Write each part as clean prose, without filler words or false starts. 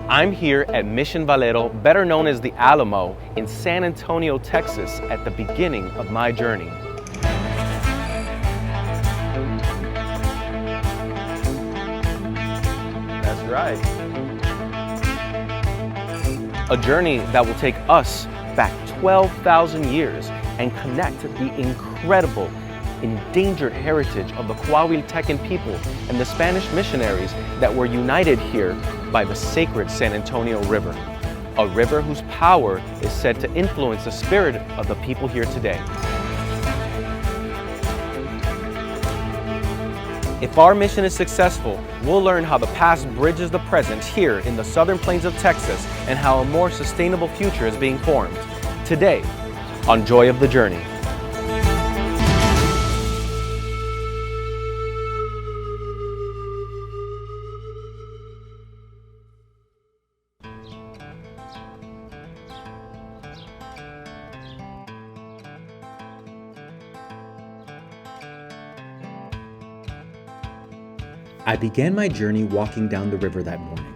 I'm here at Mission Valero, better known as the Alamo, in San Antonio, Texas, at the beginning of my journey. That's right. A journey that will take us back 12,000 years and connect the incredible endangered heritage of the Coahuiltecan people and the Spanish missionaries that were united here by the sacred San Antonio River, a river whose power is said to influence the spirit of the people here today. If our mission is successful, we'll learn how the past bridges the present here in the southern plains of Texas and how a more sustainable future is being formed. Today, on Joy of the Journey. I began my journey walking down the river that morning.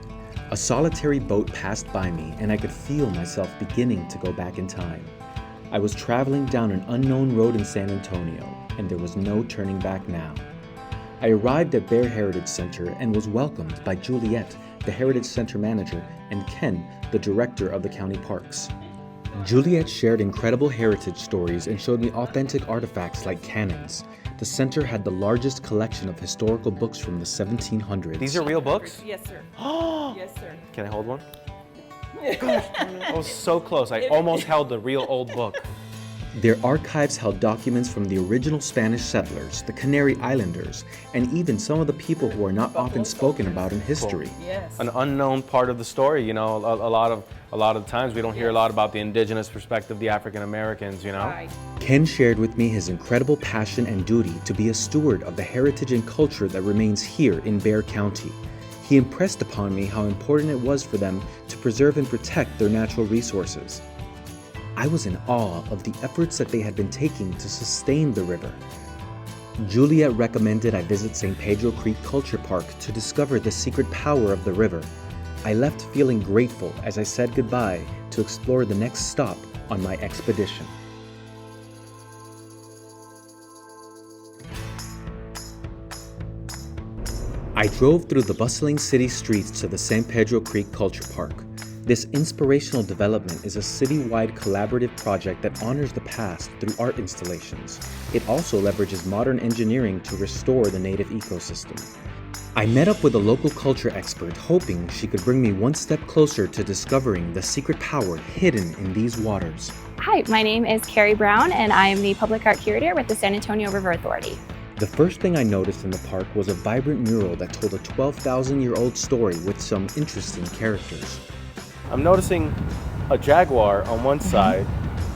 A solitary boat passed by me and I could feel myself beginning to go back in time. I was traveling down an unknown road in San Antonio and there was no turning back now. I arrived at Barea Heritage Center and was welcomed by Juliet, the Heritage Center manager, and Ken, the director of the county parks. Juliet shared incredible heritage stories and showed me authentic artifacts like cannons. The center had the largest collection of historical books from the 1700s. These are real books? Yes, sir. Yes, sir. Can I hold one? Gosh, I was so close. I almost held the real old book. Their archives held documents from the original Spanish settlers, the Canary Islanders, and even some of the people who are not often spoken about in history. Cool. Yes. An unknown part of the story, you know, a lot of times we don't hear a lot about the indigenous perspective, the African Americans, you know. Right. Ken shared with me his incredible passion and duty to be a steward of the heritage and culture that remains here in Bexar County. He impressed upon me how important it was for them to preserve and protect their natural resources. I was in awe of the efforts that they had been taking to sustain the river. Juliet recommended I visit St. Pedro Creek Culture Park to discover the secret power of the river. I left feeling grateful as I said goodbye to explore the next stop on my expedition. I drove through the bustling city streets to the San Pedro Creek Culture Park. This inspirational development is a citywide collaborative project that honors the past through art installations. It also leverages modern engineering to restore the native ecosystem. I met up with a local culture expert, hoping she could bring me one step closer to discovering the secret power hidden in these waters. Hi, my name is Carrie Brown, and I am the Public Art Curator with the San Antonio River Authority. The first thing I noticed in the park was a vibrant mural that told a 12,000-year-old story with some interesting characters. I'm noticing a jaguar on one side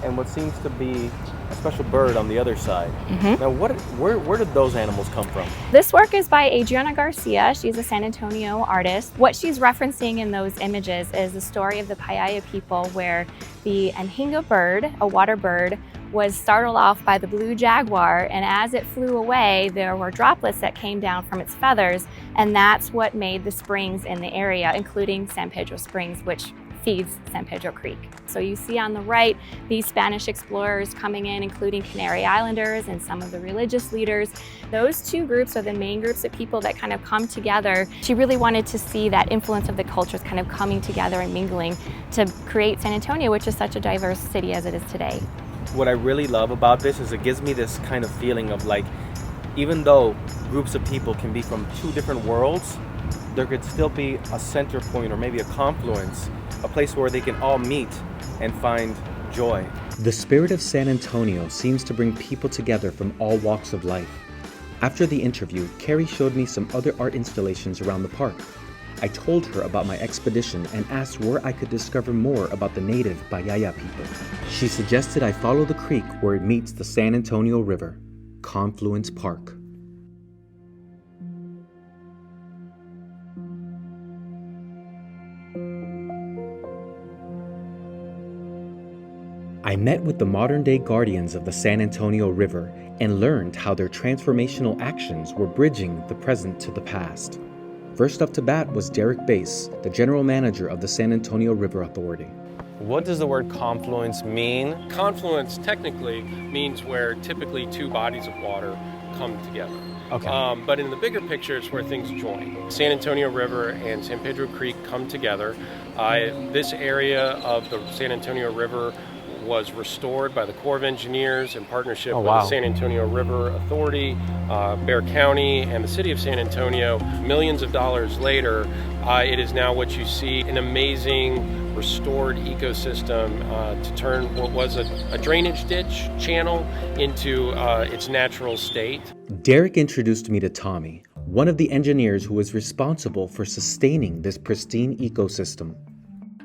and what seems to be a special bird on the other side. Now, where did those animals come from? This work is by Adriana Garcia. She's a San Antonio artist. What she's referencing in those images is the story of the Payaya people, where the anhinga bird, a water bird, was startled off by the blue jaguar, and as it flew away, there were droplets that came down from its feathers, and that's what made the springs in the area, including San Pedro Springs, which feeds San Pedro Creek. So you see on the right these Spanish explorers coming in, including Canary Islanders and some of the religious leaders. Those two groups are the main groups of people that kind of come together. She really wanted to see that influence of the cultures kind of coming together and mingling to create San Antonio, which is such a diverse city as it is today. What I really love about this is it gives me this kind of feeling of like, even though groups of people can be from two different worlds, there could still be a center point or maybe a confluence, a place where they can all meet and find joy. The spirit of San Antonio seems to bring people together from all walks of life. After the interview, Carrie showed me some other art installations around the park. I told her about my expedition and asked where I could discover more about the native Payaya people. She suggested I follow the creek where it meets the San Antonio River, Confluence Park. I met with the modern-day guardians of the San Antonio River and learned how their transformational actions were bridging the present to the past. First up to bat was Derek Bass, the general manager of the San Antonio River Authority. What does the word confluence mean? Confluence technically means where typically two bodies of water come together. Okay. But in the bigger picture, it's where things join. San Antonio River and San Pedro Creek come together. This area of the San Antonio River was restored by the Corps of Engineers in partnership with the San Antonio River Authority, Bexar County, and the City of San Antonio. Millions of dollars later, it is now what you see, an amazing restored ecosystem to turn what was a drainage ditch channel into its natural state. Derek introduced me to Tommy, one of the engineers who was responsible for sustaining this pristine ecosystem.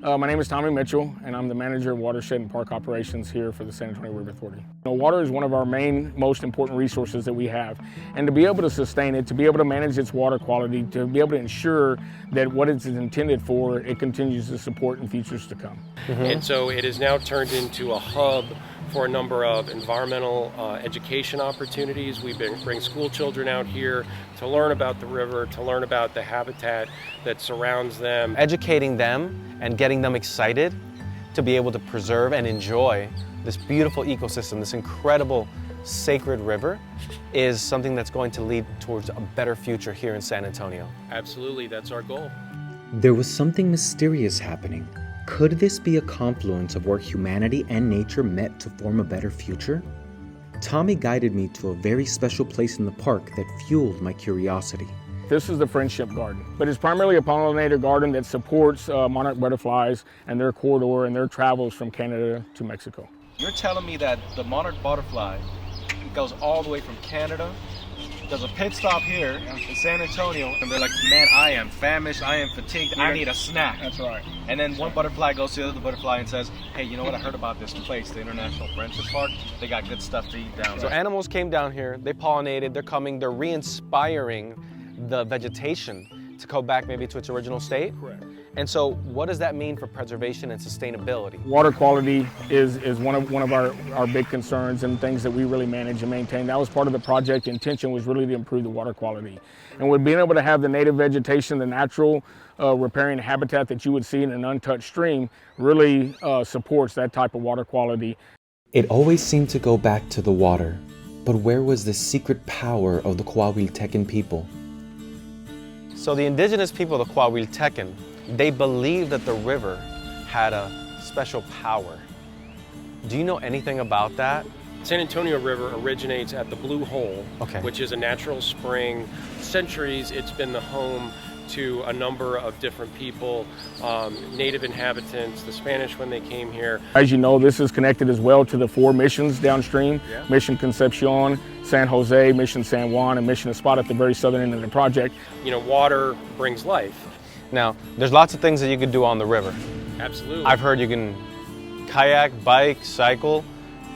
My name is Tommy Mitchell, and I'm the manager of watershed and park operations here for the San Antonio River Authority. Water is one of our most important resources that we have, and to be able to sustain it, to be able to manage its water quality, to be able to ensure that what it's intended for, it continues to support in futures to come. And so it is now turned into a hub for a number of environmental education opportunities. We bring school children out here to learn about the river, to learn about the habitat that surrounds them. Educating them and getting them excited to be able to preserve and enjoy this beautiful ecosystem, this incredible sacred river, is something that's going to lead towards a better future here in San Antonio. Absolutely, that's our goal. There was something mysterious happening. Could this be a confluence of where humanity and nature met to form a better future? Tommy guided me to a very special place in the park that fueled my curiosity. This is the Friendship Garden, but it's primarily a pollinator garden that supports monarch butterflies and their corridor and their travels from Canada to Mexico. You're telling me that the monarch butterfly goes all the way from Canada, does a pit stop here in San Antonio, and they're like, man, I am famished, I am fatigued, I need a snack. That's right. And then one butterfly goes to the other butterfly and says, hey, you know what, I heard about this place, the International Friendship Park. They got good stuff to eat down So there. animals came down here, they pollinated, they're coming, they're re-inspiring the vegetation to go back maybe to its original state. Correct. And so what does that mean for preservation and sustainability? Water quality is one of our big concerns and things that we really manage and maintain. That was part of the project. The intention was really to improve the water quality. And with being able to have the native vegetation, the natural riparian habitat that you would see in an untouched stream really supports that type of water quality. It always seemed to go back to the water, but where was the secret power of the Coahuiltecan people? So the indigenous people of the Coahuiltecan, they believed that the river had a special power. Do you know anything about that? San Antonio River originates at the Blue Hole, which is a natural spring. Centuries, it's been the home to a number of different people, native inhabitants, the Spanish when they came here. As you know, this is connected as well to the 4 missions downstream, Mission Concepcion, San Jose, Mission San Juan, and Mission Espada at the very southern end of the project. You know, water brings life. Now, there's lots of things that you could do on the river. Absolutely. I've heard you can kayak, bike, cycle.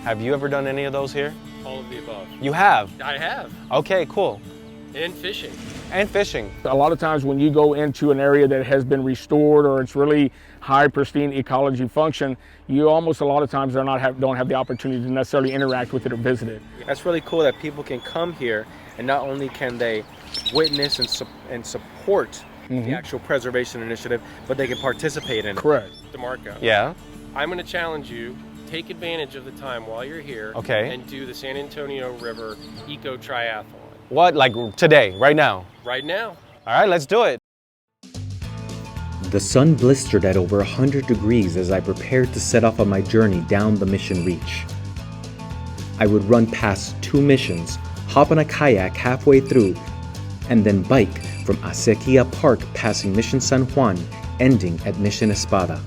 Have you ever done any of those here? All of the above. You have? I have. Okay, cool. And fishing. And fishing. A lot of times when you go into an area that has been restored or it's really high pristine ecology function, you almost a lot of times don't have the opportunity to necessarily interact with it or visit it. That's really cool that people can come here and not only can they witness and support the actual preservation initiative, but they can participate in it. Correct. Dimarco. Yeah? I'm going to challenge you. Take advantage of the time while you're here and do the San Antonio River Eco Triathlon. What, like today, right now? Right now. All right, let's do it. The sun blistered at over 100 degrees as I prepared to set off on my journey down the Mission Reach. I would run past 2 missions, hop on a kayak halfway through, and then bike from Acequia Park passing Mission San Juan, ending at Mission Espada.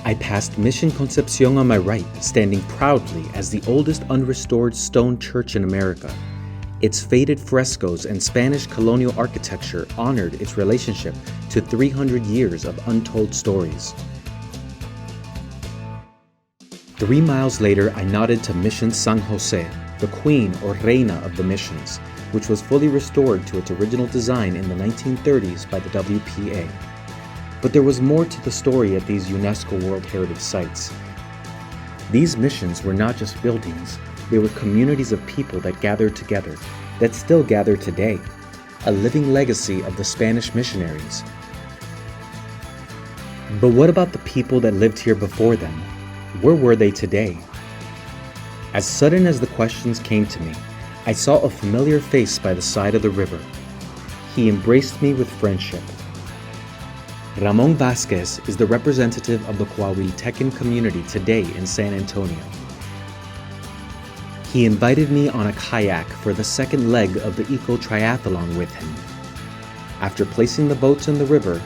I passed Mission Concepcion on my right, standing proudly as the oldest unrestored stone church in America. Its faded frescoes and Spanish colonial architecture honored its relationship to 300 years of untold stories. 3 miles later, I nodded to Mission San Jose, the queen or reina of the missions, which was fully restored to its original design in the 1930s by the WPA. But there was more to the story at these UNESCO World Heritage Sites. These missions were not just buildings, They were communities of people that gathered together, that still gather today, a living legacy of the Spanish missionaries. But what about the people that lived here before them? Where were they today? As sudden as the questions came to me, I saw a familiar face by the side of the river. He embraced me with friendship. Ramon Vasquez is the representative of the Coahuiltecan community today in San Antonio. He invited me on a kayak for the second leg of the Eco Triathlon with him. After placing the boats in the river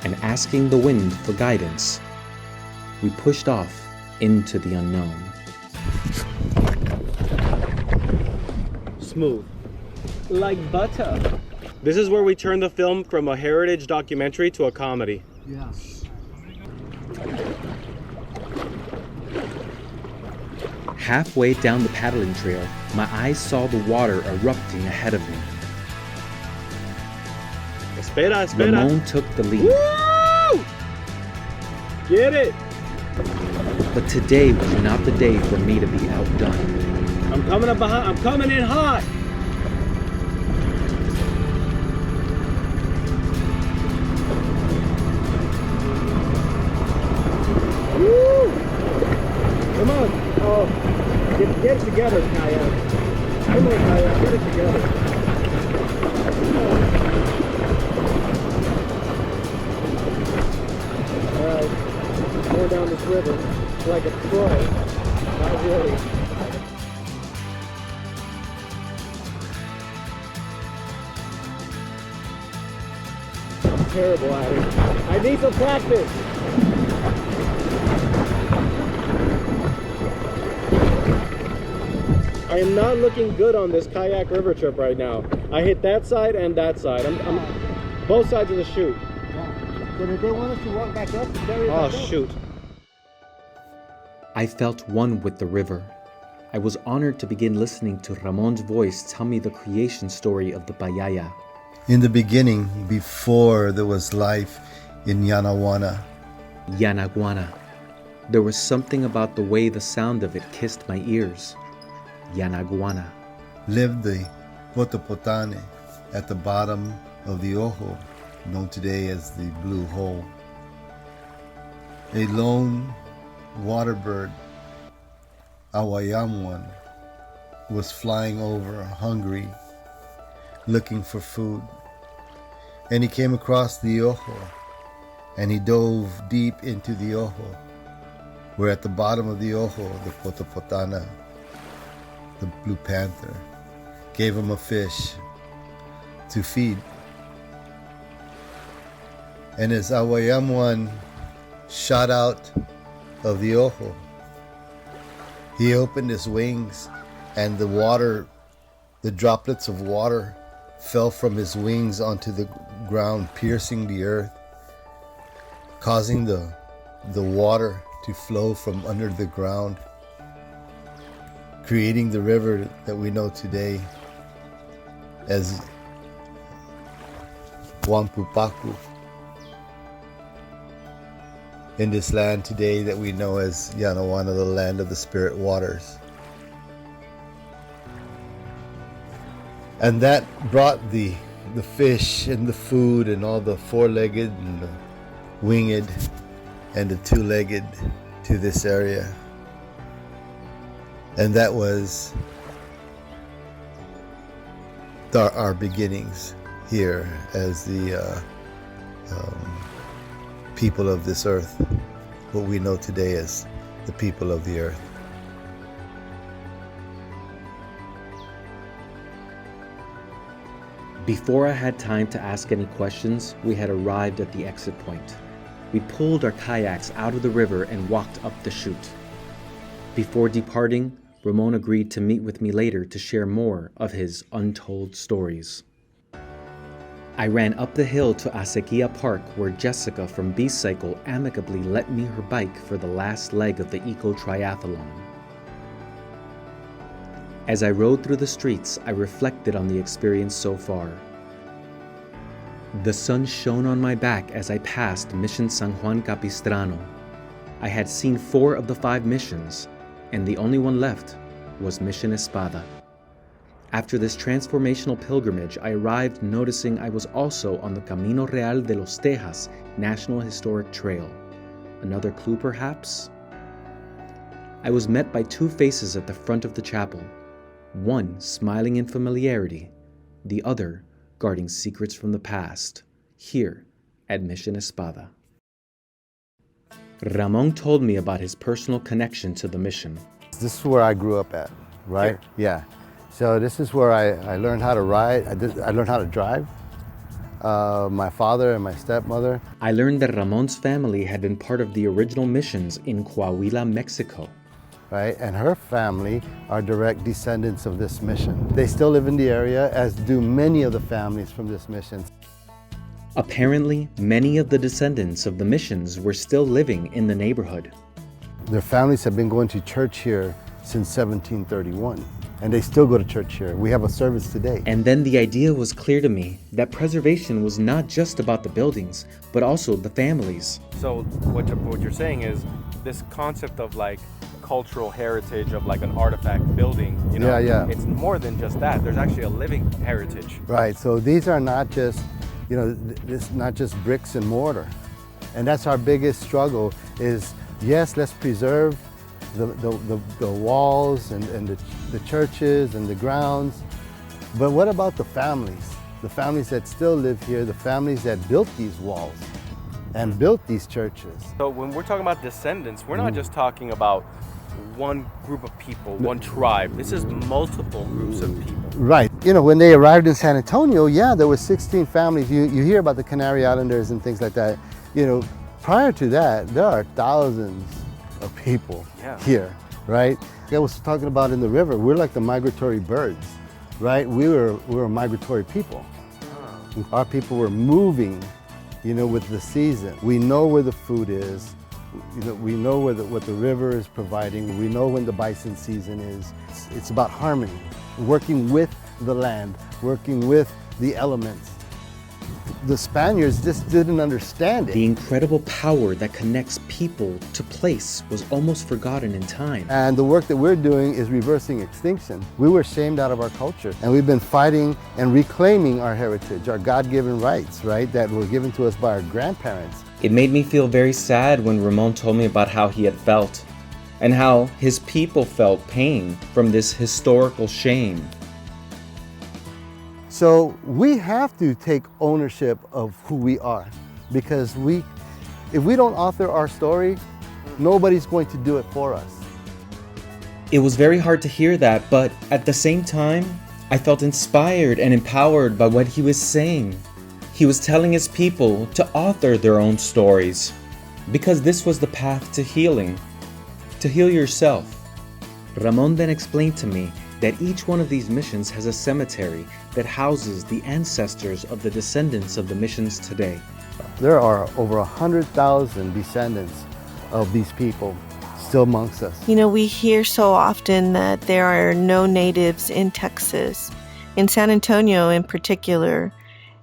and asking the wind for guidance, we pushed off into the unknown. Smooth. Like butter. This is where we turn the film from a heritage documentary to a comedy. Yes. Halfway down the paddling trail, my eyes saw the water erupting ahead of me. Espera, espera. Ramon took the lead. Woo! Get it! But today was not the day for me to be outdone. I'm coming up behind. I'm coming in hot. Woo! Come on. Oh, get it together, kayak. Come on, kayak. Get it together. All right. Going down this river like a pro. Not really. I'm terrible at it. I need some practice. I am not looking good on this kayak river trip right now. I hit that side and that side. I'm both sides of the chute. But if they want us to walk back up, Oh shoot. I felt one with the river. I was honored to begin listening to Ramon's voice tell me the creation story of the Payaya. In the beginning, before there was life in Yanaguana, There was something about the way the sound of it kissed my ears. Yanaguana. lived the Potopotane at the bottom of the Ojo, known today as the Blue Hole. A lone water bird, Awayamwan, was flying over hungry, looking for food. And he came across the Ojo, and he dove deep into the Ojo, where at the bottom of the Ojo, the Potopotana, the blue panther, gave him a fish to feed. And as Awayamwan shot out of the Ojo, he opened his wings, and the water, the droplets of water, fell from his wings onto the ground, piercing the earth, causing the water to flow from under the ground, creating the river that we know today as Wampupaku. In this land today that we know as Yanaguana, the land of the spirit waters. And that brought the fish and the food and all the four-legged and the winged and the two-legged to this area. And that was our beginnings here as the people of this earth, what we know today as the people of the earth. Before I had time to ask any questions, we had arrived at the exit point. We pulled our kayaks out of the river and walked up the chute. Before departing, Ramon agreed to meet with me later to share more of his untold stories. I ran up the hill to Acequia Park, where Jessica from B-Cycle amicably lent me her bike for the last leg of the Eco Triathlon. As I rode through the streets, I reflected on the experience so far. The sun shone on my back as I passed Mission San Juan Capistrano. I had seen 4 of the 5 missions, and the only one left was Mission Espada. After this transformational pilgrimage, I arrived noticing I was also on the Camino Real de los Tejas National Historic Trail. Another clue, perhaps? I was met by two faces at the front of the chapel, one smiling in familiarity, the other guarding secrets from the past, here at Mission Espada. Ramon told me about his personal connection to the mission. This is where I grew up at, right? Yeah. So this is where I learned how to ride. I learned how to drive. My father and my stepmother. I learned that Ramon's family had been part of the original missions in Coahuila, Mexico. Right, and her family are direct descendants of this mission. They still live in the area, as do many of the families from this mission. Apparently, many of the descendants of the missions were still living in the neighborhood. Their families have been going to church here since 1731, and they still go to church here. We have a service today. And then the idea was clear to me that preservation was not just about the buildings, but also the families. So what you're saying is this concept of like cultural heritage of like an artifact building, you know, it's more than just that. There's actually a living heritage. Right, so these are not just, you know, this not just bricks and mortar. And that's our biggest struggle is, yes, let's preserve the walls and the churches and the grounds, but what about the families? The families that still live here, the families that built these walls and built these churches. So when we're talking about descendants, we're not just talking about one group of people, one tribe. This is multiple groups of people. Right. You know, when they arrived in San Antonio, yeah, there were 16 families. You hear about the Canary Islanders and things like that. You know, prior to that, there are thousands of people here, right? I was talking about in the river, we're like the migratory birds, right? We were migratory people. Our people were moving, you know, with the season. We know where the food is. You know, we know what the river is providing. We know when the bison season is. It's about harmony, working with the land, working with the elements. The Spaniards just didn't understand it. The incredible power that connects people to place was almost forgotten in time. And the work that we're doing is reversing extinction. We were shamed out of our culture, and we've been fighting and reclaiming our heritage, our God-given rights, right, that were given to us by our grandparents. It made me feel very sad when Ramon told me about how he had felt and how his people felt pain from this historical shame. So we have to take ownership of who we are, because if we don't author our story, nobody's going to do it for us. It was very hard to hear that, but at the same time, I felt inspired and empowered by what he was saying. He was telling his people to author their own stories, because this was the path to healing, to heal yourself. Ramon then explained to me that each one of these missions has a cemetery that houses the ancestors of the descendants of the missions today. There are over 100,000 descendants of these people still amongst us. You know, we hear so often that there are no natives in Texas, in San Antonio in particular.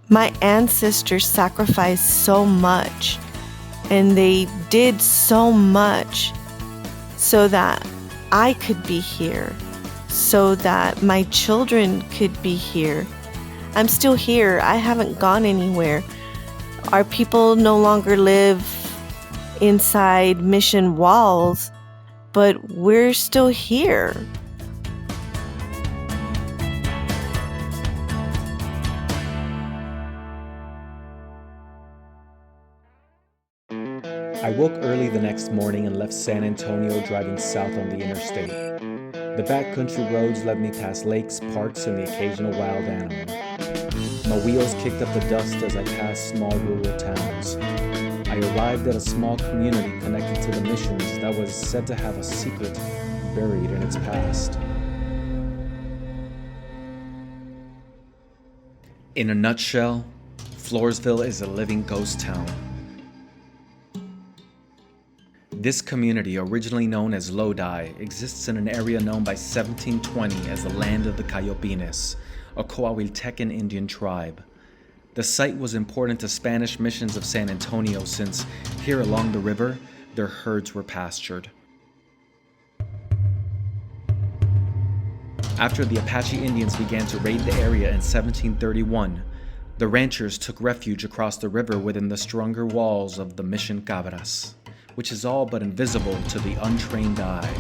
My ancestors sacrificed so much, and they did so much so that I could be here, so that my children could be here. I'm still here. I haven't gone anywhere. Our people no longer live inside mission walls, but we're still here. I woke early the next morning and left San Antonio driving south on the interstate. The backcountry roads led me past lakes, parks, and the occasional wild animal. My wheels kicked up the dust as I passed small rural towns. I arrived at a small community connected to the missions that was said to have a secret buried in its past. In a nutshell, Floresville is a living ghost town. This community, originally known as Lodi, exists in an area known by 1720 as the land of the Cayopines, a Coahuiltecan Indian tribe. The site was important to Spanish missions of San Antonio since here along the river, their herds were pastured. After the Apache Indians began to raid the area in 1731, the ranchers took refuge across the river within the stronger walls of the Mission Cabras, which is all but invisible to the untrained eye.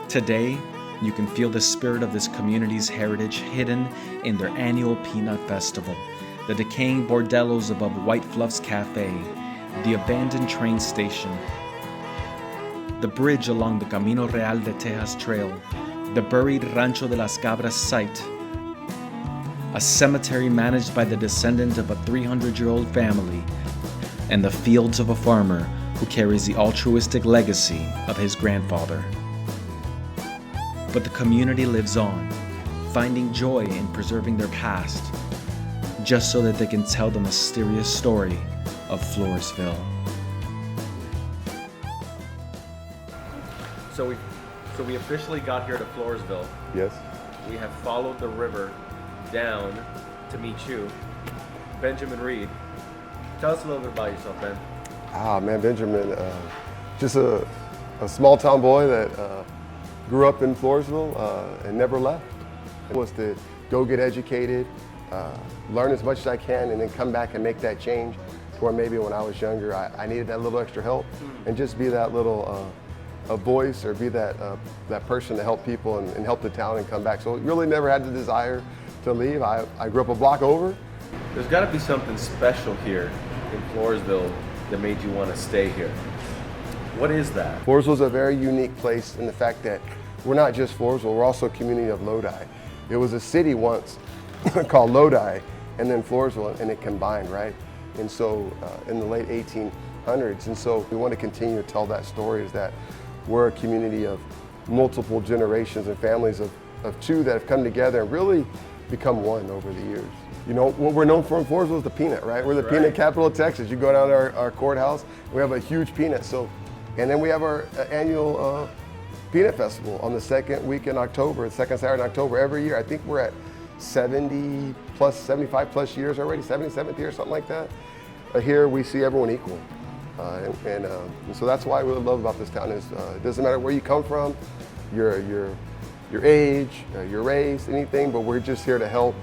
Today, you can feel the spirit of this community's heritage hidden in their annual Peanut Festival, the decaying bordellos above White Fluff's Cafe, the abandoned train station, the bridge along the Camino Real de Tejas Trail, the buried Rancho de las Cabras site, a cemetery managed by the descendant of a 300-year-old family, and the fields of a farmer who carries the altruistic legacy of his grandfather. But the community lives on, finding joy in preserving their past, just so that they can tell the mysterious story of Floresville. So we officially got here to Floresville. Yes. We have followed the river down to meet you, Benjamin Reed. Tell us a little bit about yourself, Ben. Man, Benjamin, just a small town boy that grew up in Floresville and never left. It was to go get educated, learn as much as I can, and then come back and make that change to where maybe when I was younger, I needed that little extra help and just be that little a voice or be that person to help people and help the town and come back. So really never had the desire to leave. I grew up a block over. There's got to be something special here in Floresville that made you want to stay here. What is that? Floresville is a very unique place in the fact that we're not just Floresville, we're also a community of Lodi. It was a city once called Lodi and then Floresville, and it combined, right? And so in the late 1800s, and so we want to continue to tell that story, is that we're a community of multiple generations and families of two that have come together and really become one over the years. You know, what we're known for in Floresville is the peanut, right? We're the peanut capital of Texas. You go down to our courthouse, we have a huge peanut. And then we have our annual Peanut Festival on the second week in October, the second Saturday in October every year. I think we're at 75 plus years already, 77th year, something like that. Here we see everyone equal. And so that's why I really love about this town is it doesn't matter where you come from, your age, your race, anything, but we're just here to help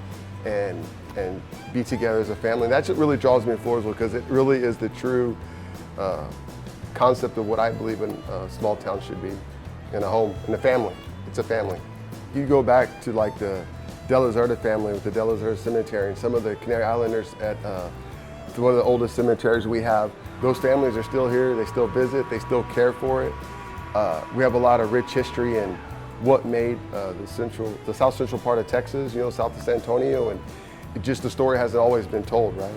and be together as a family. And that's what really draws me to Floresville, because it really is the true concept of what I believe in a small town should be, in a home, in a family. It's a family. You go back to like the De La Zerda family with the De La Zerda Cemetery and some of the Canary Islanders at one of the oldest cemeteries we have. Those families are still here, they still visit, they still care for it. We have a lot of rich history in what made the south central part of Texas, you know, south of San Antonio, and just the story hasn't always been told, right?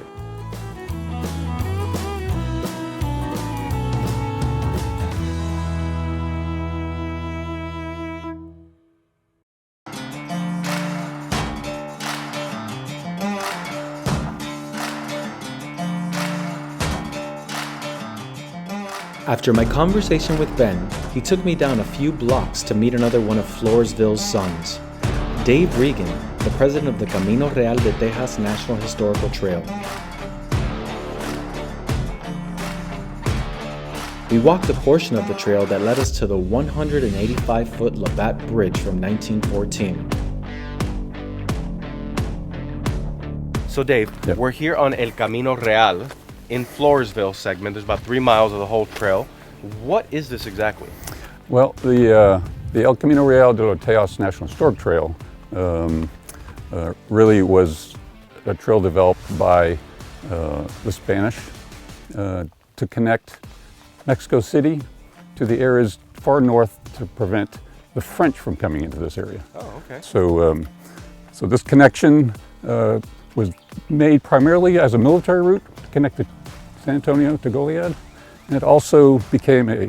After my conversation with Ben, he took me down a few blocks to meet another one of Floresville's sons, Dave Regan, the president of the Camino Real de Tejas National Historical Trail. We walked a portion of the trail that led us to the 185-foot Labatt Bridge from 1914. So Dave, we're here on El Camino Real in Floresville segment. There's about 3 miles of the whole trail. What is this exactly? Well, the El Camino Real de los Tejas National Historic Trail really was a trail developed by the Spanish to connect Mexico City to the areas far north to prevent the French from coming into this area. Oh, okay. So this connection was made primarily as a military route to connect the San Antonio to Goliad, and it also became a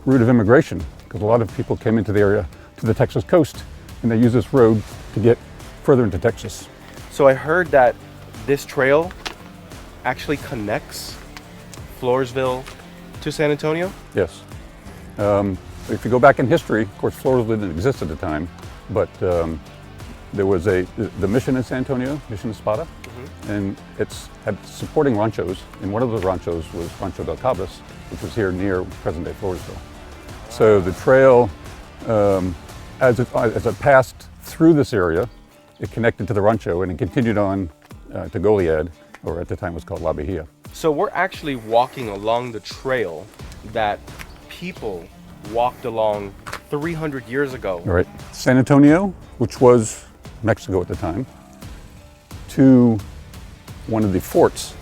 route of immigration because a lot of people came into the area to the Texas coast, and they used this road to get further into Texas. So I heard that this trail actually connects Floresville to San Antonio? Yes. If you go back in history, of course, Floresville didn't exist at the time, but there was the mission in San Antonio, Mission Espada, and it's had supporting ranchos, and one of those ranchos was Rancho del Cabras, which was here near present-day Floresville. So the trail, as it passed through this area, it connected to the Rancho and it continued on to Goliad, or at the time was called La Bahia. So we're actually walking along the trail that people walked along 300 years ago. All right. San Antonio, which was Mexico at the time, to one of the forts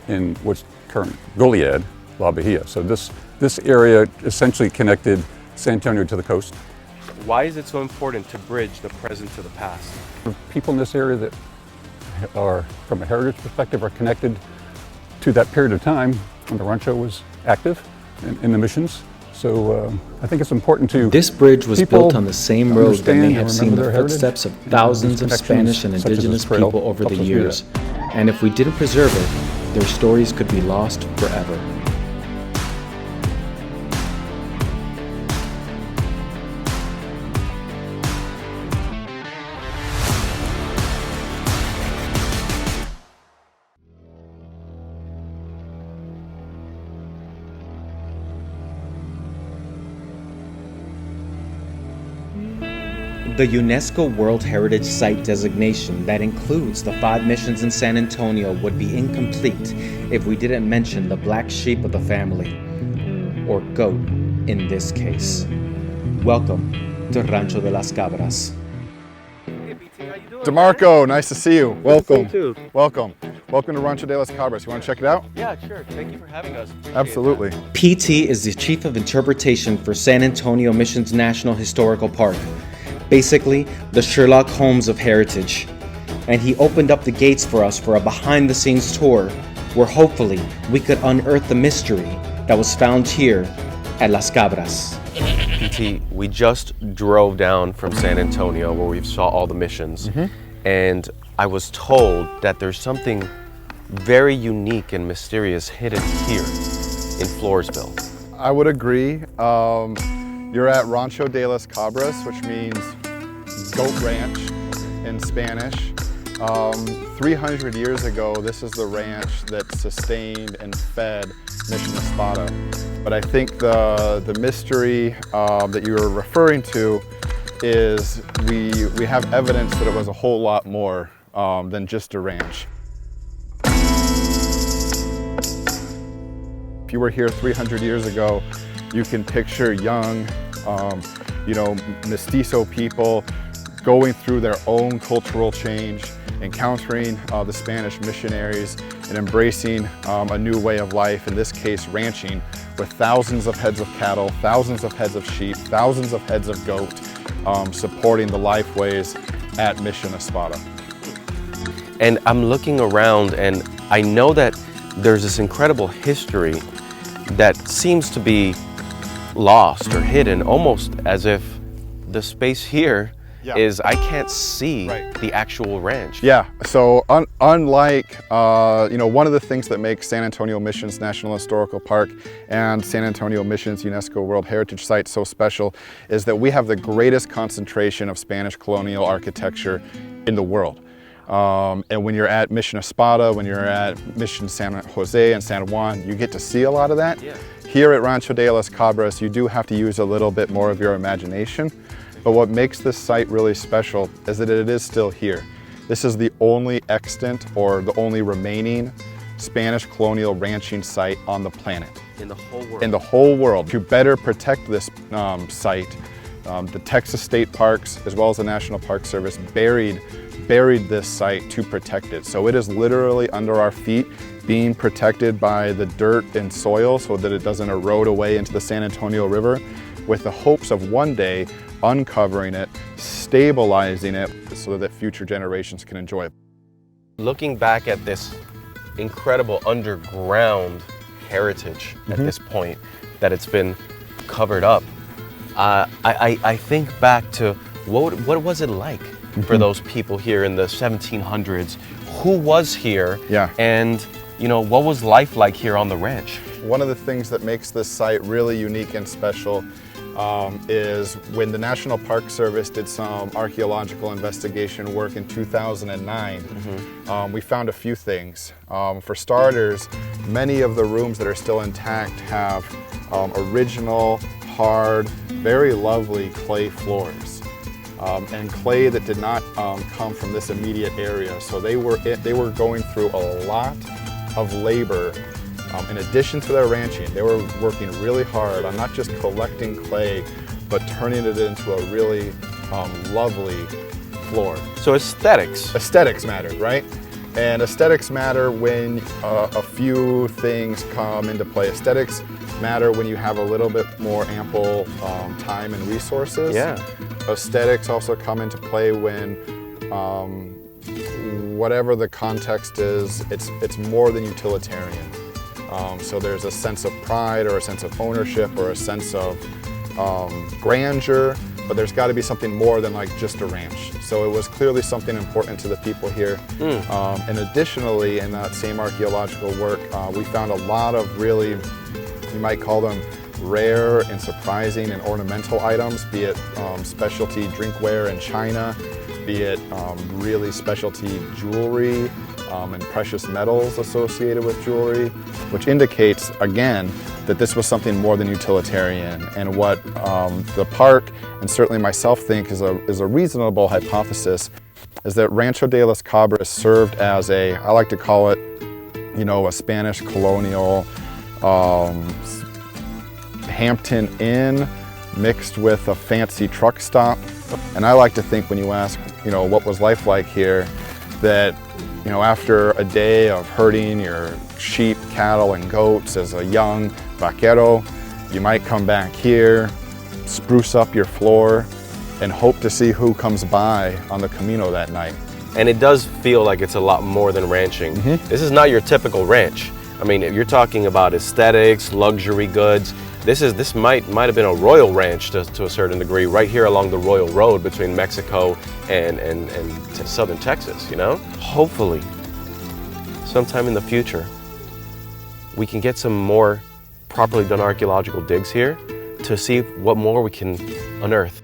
in what's current Goliad, La Bahia. So this area essentially connected San Antonio to the coast. Why is it so important to bridge the present to the past? People in this area that are, from a heritage perspective, are connected to that period of time when the Rancho was active in the missions. So I think it's important to This bridge was built on the same road that may have seen the footsteps of thousands of Spanish and indigenous people over the years. And if we didn't preserve it, their stories could be lost forever. The UNESCO World Heritage Site designation that includes the 5 missions in San Antonio would be incomplete if we didn't mention the black sheep of the family, or goat in this case. Welcome to Rancho de las Cabras. Dimarco, nice to see you. Welcome. Nice to see you too. Welcome. Welcome to Rancho de las Cabras. You want to check it out? Yeah, sure. Thank you for having us. Appreciate Absolutely. that. PT is the Chief of Interpretation for San Antonio Missions National Historical Park. Basically, the Sherlock Holmes of heritage. And he opened up the gates for us for a behind-the-scenes tour where hopefully we could unearth the mystery that was found here at Las Cabras. PT, we just drove down from San Antonio where we saw all the missions, and I was told that there's something very unique and mysterious hidden here in Floresville. I would agree. You're at Rancho de las Cabras, which means goat ranch in Spanish. 300 years ago, this is the ranch that sustained and fed Mission Espada. But I think the mystery that you were referring to is we have evidence that it was a whole lot more than just a ranch. If you were here 300 years ago, you can picture young, mestizo people going through their own cultural change, encountering the Spanish missionaries and embracing a new way of life, in this case ranching, with thousands of heads of cattle, thousands of heads of sheep, thousands of heads of goat, supporting the lifeways at Mission Espada. And I'm looking around and I know that there's this incredible history that seems to be lost or hidden, almost as if the space here is, I can't see the actual ranch. Yeah, so unlike, one of the things that makes San Antonio Missions National Historical Park and San Antonio Missions UNESCO World Heritage Site so special is that we have the greatest concentration of Spanish colonial architecture in the world. And when you're at Mission Espada, when you're at Mission San Jose and San Juan, you get to see a lot of that. Yeah. Here at Rancho de las Cabras, you do have to use a little bit more of your imagination. But what makes this site really special is that it is still here. This is the only extant or the only remaining Spanish colonial ranching site on the planet. In the whole world. In the whole world. To better protect this site, the Texas State Parks, as well as the National Park Service, buried this site to protect it. So it is literally under our feet, being protected by the dirt and soil so that it doesn't erode away into the San Antonio River, with the hopes of one day uncovering it, stabilizing it, so that future generations can enjoy it. Looking back at this incredible underground heritage at this point, that it's been covered up, I think back to what was it like for those people here in the 1700s? Who was here? Yeah. And what was life like here on the ranch? One of the things that makes this site really unique and special is when the National Park Service did some archaeological investigation work in 2009, we found a few things. For starters, Many of the rooms that are still intact have original, hard, very lovely clay floors. And clay that did not come from this immediate area. So they were going through a lot of labor. In addition to their ranching, they were working really hard on not just collecting clay, but turning it into a really lovely floor. So aesthetics. Aesthetics mattered, right? And aesthetics matter when a few things come into play. Aesthetics matter when you have a little bit more ample time and resources. Yeah. Aesthetics also come into play when whatever the context is, it's more than utilitarian. So there's a sense of pride or a sense of ownership or a sense of grandeur, but there's got to be something more than like just a ranch. So it was clearly something important to the people here. And additionally, in that same archaeological work, we found a lot of really, you might call them rare and surprising and ornamental items, be it specialty drinkware and china, be it really specialty jewelry and precious metals associated with jewelry, which indicates, again, that this was something more than utilitarian. And what the park, and certainly myself, think is a reasonable hypothesis is that Rancho de las Cabras served as a, I like to call it, you know, a Spanish colonial Hampton Inn mixed with a fancy truck stop. And I like to think when you ask, you know, what was life like here, that, you know, after a day of herding your sheep, cattle, and goats as a young vaquero, you might come back here, spruce up your floor, and hope to see who comes by on the Camino that night. And it does feel like it's a lot more than ranching. This is not your typical ranch. I mean, if you're talking about aesthetics, luxury goods, this might have been a royal ranch to a certain degree, right here along the Royal Road between Mexico and southern Texas, you know? Hopefully, sometime in the future, we can get some more properly done archaeological digs here to see what more we can unearth.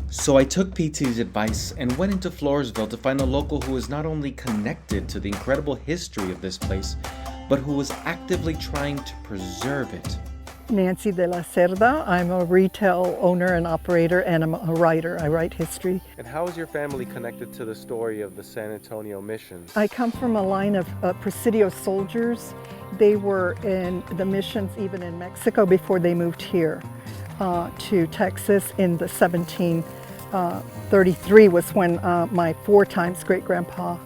So I took PT's advice and went into Floresville to find a local who is not only connected to the incredible history of this place, but who was actively trying to preserve it. Nancy de la Cerda. I'm a retail owner and operator, and I'm a writer. I write history. And how is your family connected to the story of the San Antonio missions? I come from a line of Presidio soldiers. They were in the missions even in Mexico before they moved here to Texas in the 1733 was when my 4 times great-grandpa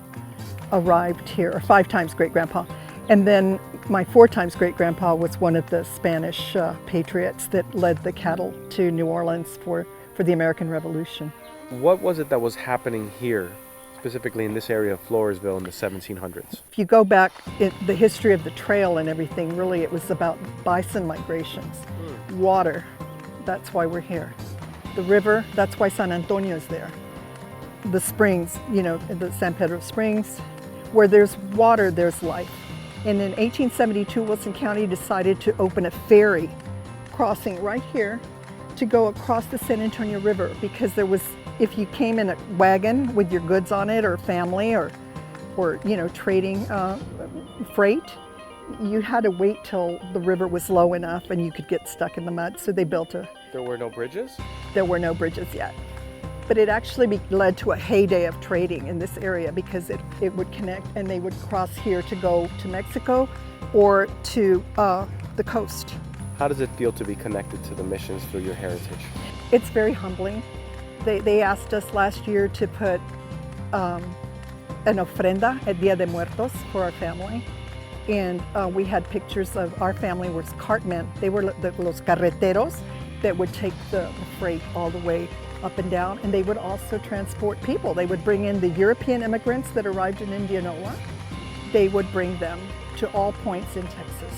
arrived here, or 5 times great-grandpa. And then my 4 times great-grandpa was one of the Spanish patriots that led the cattle to New Orleans for the American Revolution. What was it that was happening here, specifically in this area of Floresville in the 1700s? If you go back in the history of the trail and everything, really it was about bison migrations. Water, that's why we're here. The river, that's why San Antonio is there. The springs, you know, the San Pedro Springs, where there's water, there's life. And in 1872, Wilson County decided to open a ferry crossing right here to go across the San Antonio River, because there was, if you came in a wagon with your goods on it, or family, or you know, trading freight, you had to wait till the river was low enough and you could get stuck in the mud. So they built a... There were no bridges? There were no bridges yet. But it actually led to a heyday of trading in this area, because it would connect, and they would cross here to go to Mexico or to the coast. How does it feel to be connected to the missions through your heritage? It's very humbling. They asked us last year to put an ofrenda at Dia de Muertos for our family. And we had pictures of our family was cartmen. They were los carreteros that would take the freight all the way up and down, and they would also transport people. They would bring in the European immigrants that arrived in Indianola. They would bring them to all points in Texas.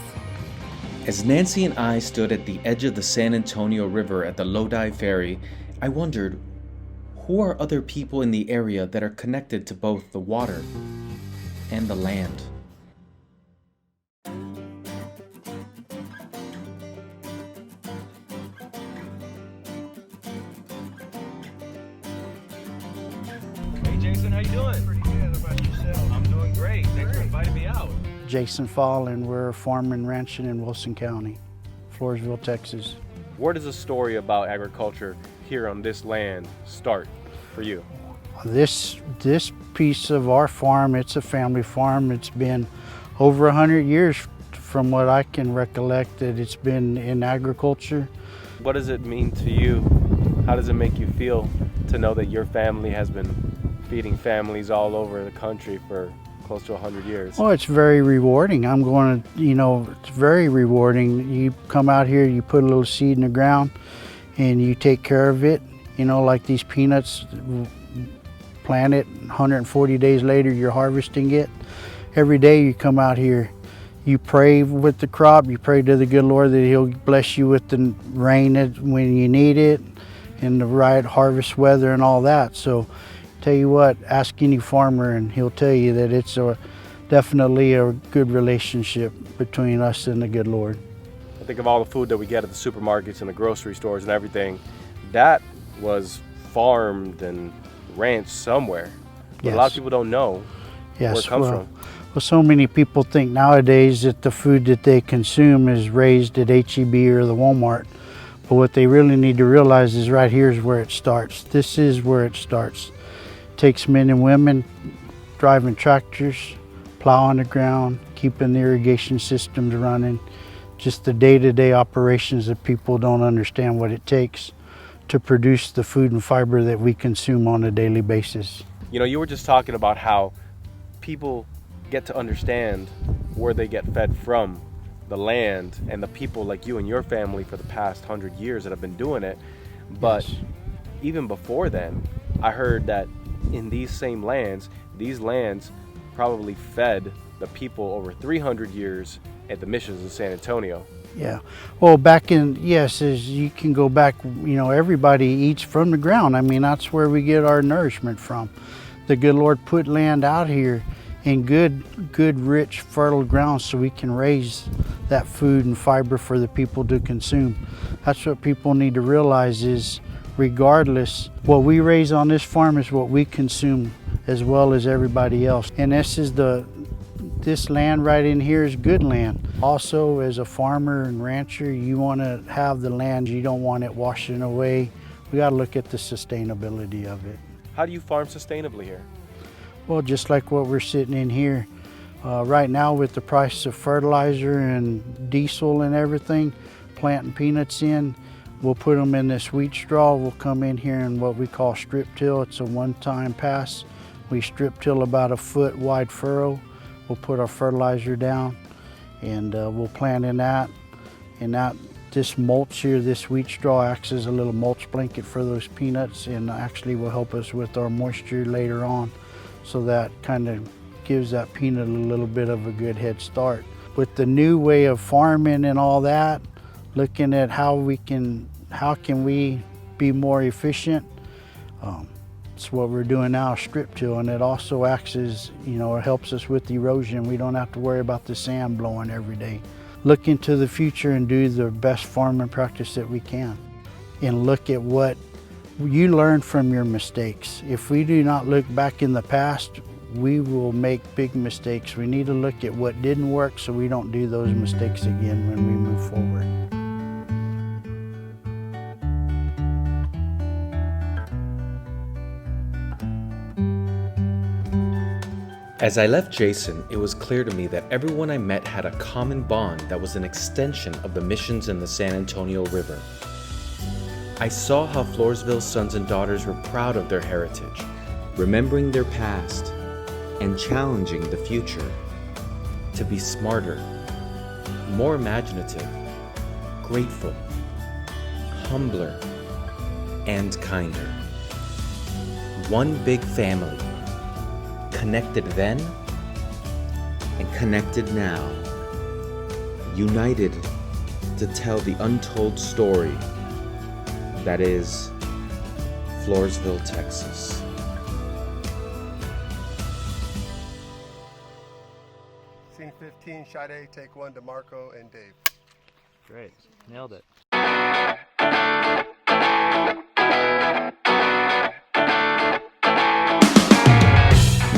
As Nancy and I stood at the edge of the San Antonio River at the Lodi Ferry, I wondered, who are other people in the area that are connected to both the water and the land? Hey Jason, how you doing? Pretty good. How about yourself? I'm doing great. Thanks for inviting me out. Jason Fall, and we're farming and ranching in Wilson County, Floresville, Texas. Where does the story about agriculture here on this land start for you? This piece of our farm, it's a family farm. It's been over 100 years from what I can recollect that it's been in agriculture. What does it mean to you? How does it make you feel to know that your family has been feeding families all over the country for close to 100 years? Well, it's very rewarding. It's very rewarding. You come out here, you put a little seed in the ground and you take care of it. Like these peanuts, plant it, 140 days later you're harvesting it. Every day you come out here, you pray with the crop, you pray to the good Lord that He'll bless you with the rain when you need it and the right harvest weather and all that. So tell you what, ask any farmer and he'll tell you that it's definitely a good relationship between us and the good Lord. I think of all the food that we get at the supermarkets and the grocery stores and everything, that was farmed and ranched somewhere. But Yes. A lot of people don't know where it comes from. Well, so many people think nowadays that the food that they consume is raised at H-E-B or the Walmart. But what they really need to realize is right here is where it starts. This is where it starts. It takes men and women driving tractors, plowing the ground, keeping the irrigation systems running. Just the day-to-day operations that people don't understand what it takes to produce the food and fiber that we consume on a daily basis. You were just talking about how people get to understand where they get fed from, the land and the people like you and your family for the past 100 years that have been doing it. But even before then, I heard that in these same lands, these lands probably fed the people over 300 years at the missions in San Antonio. Yeah, well, as you can go back, everybody eats from the ground. I mean, that's where we get our nourishment from. The good Lord put land out here in good, rich, fertile ground so we can raise that food and fiber for the people to consume. That's what people need to realize is regardless, what we raise on this farm is what we consume as well as everybody else. And this land right in here is good land. Also, as a farmer and rancher, you want to have the land, you don't want it washing away. We got to look at the sustainability of it. How do you farm sustainably here? Well, just like what we're sitting in here. Right now with the price of fertilizer and diesel and everything, planting peanuts in, we'll put them in this wheat straw. We'll come in here in what we call strip till. It's a one-time pass. We strip till about a foot wide furrow. We'll put our fertilizer down and we'll plant in that. And this mulch here, this wheat straw acts as a little mulch blanket for those peanuts and actually will help us with our moisture later on. So that kind of gives that peanut a little bit of a good head start. With the new way of farming and all that, looking at how can we be more efficient, it's what we're doing now, strip till, and it also acts as, it helps us with erosion. We don't have to worry about the sand blowing every day. Look into the future and do the best farming practice that we can. And look at what you learn from your mistakes. If we do not look back in the past, we will make big mistakes. We need to look at what didn't work so we don't do those mistakes again when we move forward. As I left Jason, it was clear to me that everyone I met had a common bond that was an extension of the missions in the San Antonio River. I saw how Floresville's sons and daughters were proud of their heritage, remembering their past, and challenging the future to be smarter, more imaginative, grateful, humbler, and kinder. One big family, connected then and connected now, united to tell the untold story that is Floresville, Texas. Scene 15, Sade, take one, Dimarco and Dave. Great, nailed it.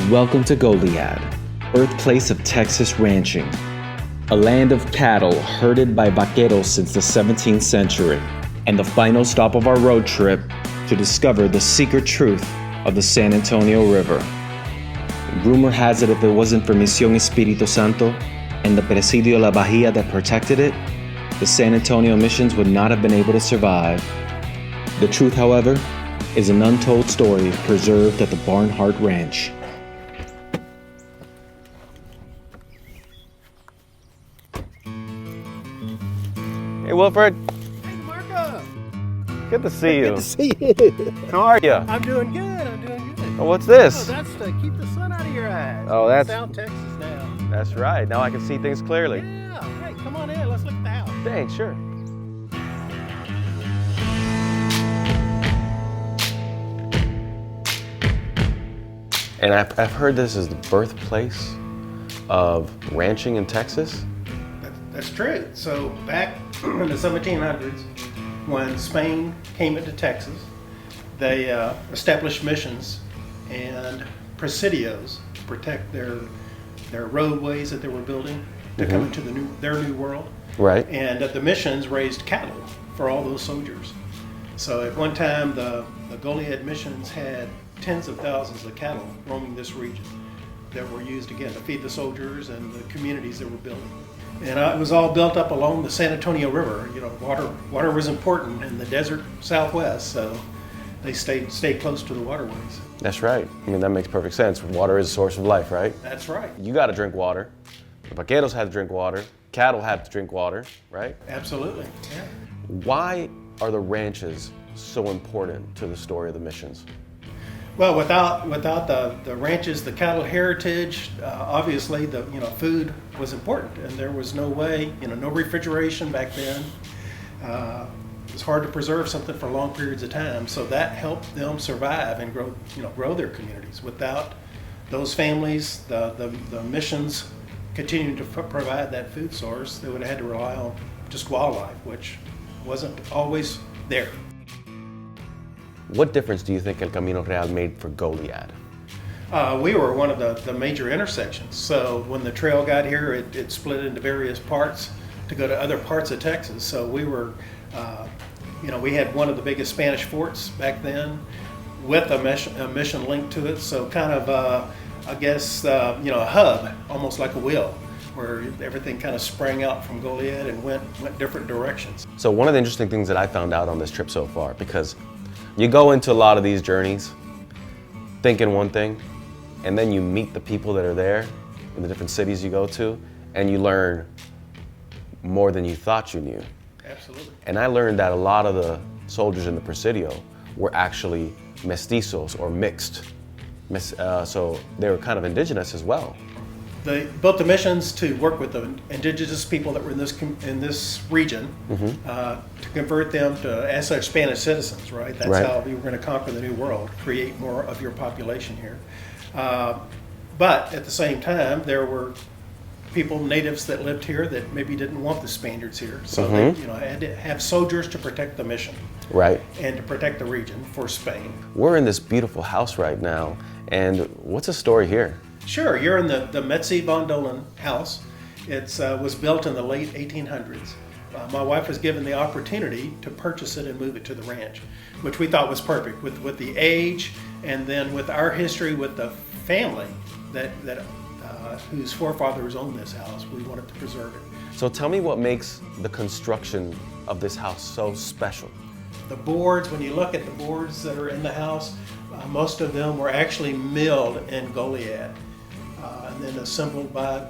Welcome to Goliad, birthplace of Texas ranching, a land of cattle herded by vaqueros since the 17th century, and the final stop of our road trip to discover the secret truth of the San Antonio River. Rumor has it if it wasn't for Misión Espíritu Santo and the Presidio La Bahía that protected it, the San Antonio missions would not have been able to survive. The truth, however, is an untold story preserved at the Barnhart Ranch. Hey, Wilfred. Hey, Dimarco. Good to see you. Good to see you. How are you? I'm doing good. I'm doing good. Oh, what's this? Oh, that's to keep the sun out of your eyes. Oh, that's South Texas now. That's right. Now I can see things clearly. Yeah. Hey, come on in. Let's look at the house. Thanks, sure. And I've heard this is the birthplace of ranching in Texas. That's true. So back in the 1700s, when Spain came into Texas, they established missions and presidios to protect their roadways that they were building to come into their new world. Right. And the missions raised cattle for all those soldiers. So at one time, the Goliad missions had tens of thousands of cattle roaming this region that were used again to feed the soldiers and the communities that were building. And it was all built up along the San Antonio River. You know, water was important in the desert Southwest, so they stayed close to the waterways. That's right. I mean, that makes perfect sense. Water is a source of life, right? That's right. You got to drink water. The vaqueros had to drink water. Cattle had to drink water, right? Absolutely. Yeah. Why are the ranches so important to the story of the missions? Well, without the ranches, the cattle heritage, obviously the food was important, and there was no way, no refrigeration back then. It was hard to preserve something for long periods of time, so that helped them survive and grow their communities. Without those families, the missions continuing to provide that food source, they would have had to rely on just wildlife, which wasn't always there. What difference do you think El Camino Real made for Goliad? We were one of the major intersections. So when the trail got here, it split into various parts to go to other parts of Texas. So we were, we had one of the biggest Spanish forts back then with a mission linked to it. So kind of, a hub, almost like a wheel, where everything kind of sprang out from Goliad and went different directions. So one of the interesting things that I found out on this trip so far, because you go into a lot of these journeys thinking one thing, and then you meet the people that are there in the different cities you go to, and you learn more than you thought you knew. Absolutely. And I learned that a lot of the soldiers in the Presidio were actually mestizos or mixed. So they were kind of indigenous as well. They built the missions to work with the indigenous people that were in this region to convert them to, as such, Spanish citizens, right? That's right. How we were going to conquer the New World, create more of your population here. But at the same time, there were natives that lived here that maybe didn't want the Spaniards here. So they had to have soldiers to protect the mission. Right. And to protect the region for Spain. We're in this beautiful house right now, and what's the story here? Sure, you're in the Metzi von Dolan house. It was built in the late 1800s. My wife was given the opportunity to purchase it and move it to the ranch, which we thought was perfect with the age, and then with our history with the family that whose forefathers owned this house. We wanted to preserve it. So tell me what makes the construction of this house so special. The boards, when you look at the boards that are in the house, most of them were actually milled in Goliad and then assembled by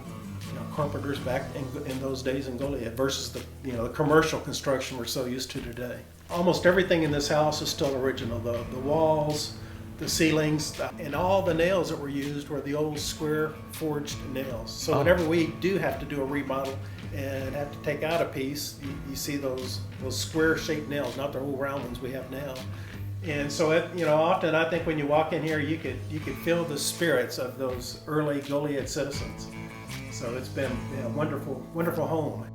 carpenters back in those days in Goliad versus the commercial construction we're so used to today. Almost everything in this house is still original. The walls, the ceilings, and all the nails that were used were the old square forged nails. So whenever we do have to do a remodel and have to take out a piece, you see those square shaped nails, not the old round ones we have now. And so often I think when you walk in here, you could feel the spirits of those early Goliad citizens. So it's been a wonderful, wonderful home.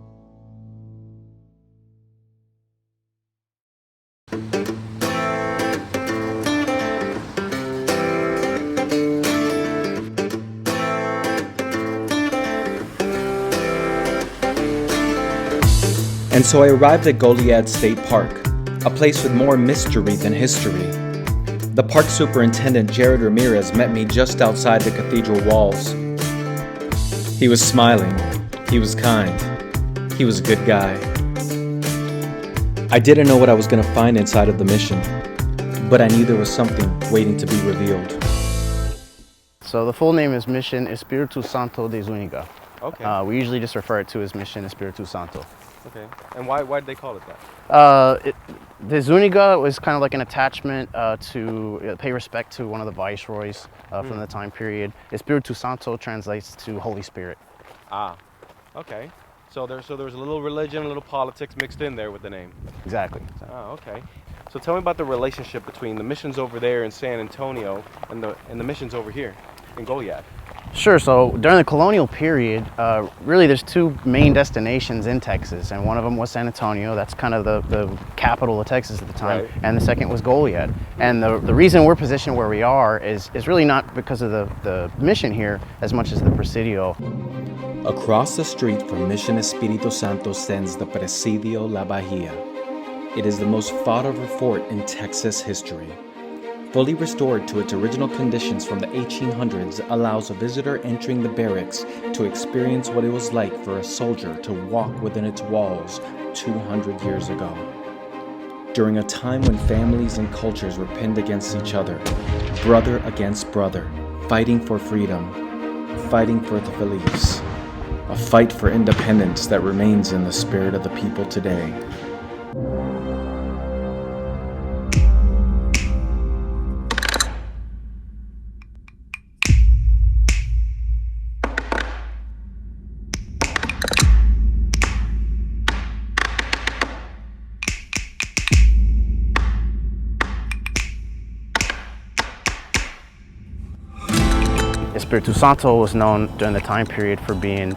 so I arrived at Goliad State Park, a place with more mystery than history. The park superintendent, Jared Ramirez, met me just outside the cathedral walls. He was smiling. He was kind. He was a good guy. I didn't know what I was going to find inside of the mission, but I knew there was something waiting to be revealed. So the full name is Mission Espiritu Santo de Zúñiga. Okay. We usually just refer it to as Mission Espiritu Santo. Okay. And why did they call it that? De Zúñiga was kind of like an attachment to pay respect to one of the viceroys from the time period. Espiritu Santo translates to Holy Spirit. Ah, okay. So there was a little religion, a little politics mixed in there with the name. Exactly. Oh, okay. So tell me about the relationship between the missions over there in San Antonio and the missions over here in Goliad. Sure. So during the colonial period, really there's two main destinations in Texas, and one of them was San Antonio. That's kind of the capital of Texas at the time, right. And the second was Goliad. And the reason we're positioned where we are is really not because of the mission here as much as the Presidio. Across the street from Mission Espiritu Santo stands the Presidio La Bahia. It is the most fought-over fort in Texas history. Fully restored to its original conditions from the 1800s, allows a visitor entering the barracks to experience what it was like for a soldier to walk within its walls 200 years ago. During a time when families and cultures were pinned against each other, brother against brother, fighting for freedom, fighting for the beliefs, a fight for independence that remains in the spirit of the people today. Espiritu Santo was known during the time period for being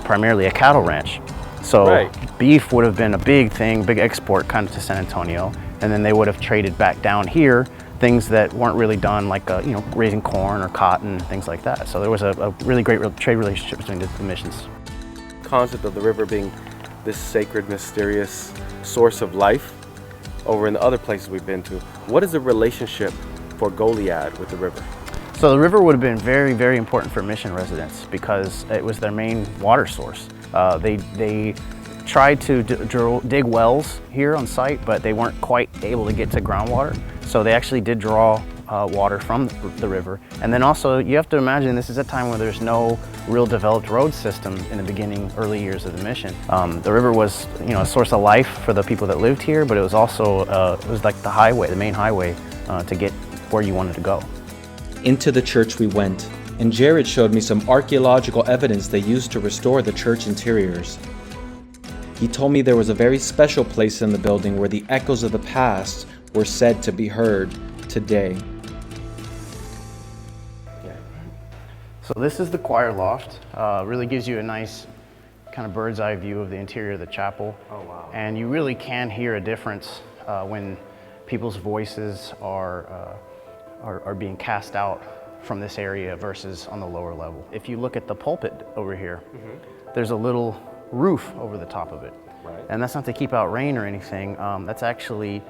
primarily a cattle ranch. So right. Beef would have been a big thing, big export kind of to San Antonio, and then they would have traded back down here things that weren't really done, like raising corn or cotton, things like that. So there was a really great trade relationship between the missions. Concept of the river being this sacred, mysterious source of life over in the other places we've been to. What is the relationship for Goliad with the river? So the river would have been very, very important for mission residents because it was their main water source. They tried to dig wells here on site, but they weren't quite able to get to groundwater. So they actually did draw water from the river. And then also, you have to imagine this is a time where there's no real developed road system in the beginning, early years of the mission. The river was, a source of life for the people that lived here, but it was also, it was like the highway, the main highway to get where you wanted to go. Into the church we went, and Jared showed me some archaeological evidence they used to restore the church interiors. He told me there was a very special place in the building where the echoes of the past were said to be heard today. So this is the choir loft. Really gives you a nice kind of bird's eye view of the interior of the chapel. Oh, wow. And you really can hear a difference when people's voices are being cast out from this area versus on the lower level. If you look at the pulpit over here, there's a little roof over the top of it. Right. And that's not to keep out rain or anything. That's actually,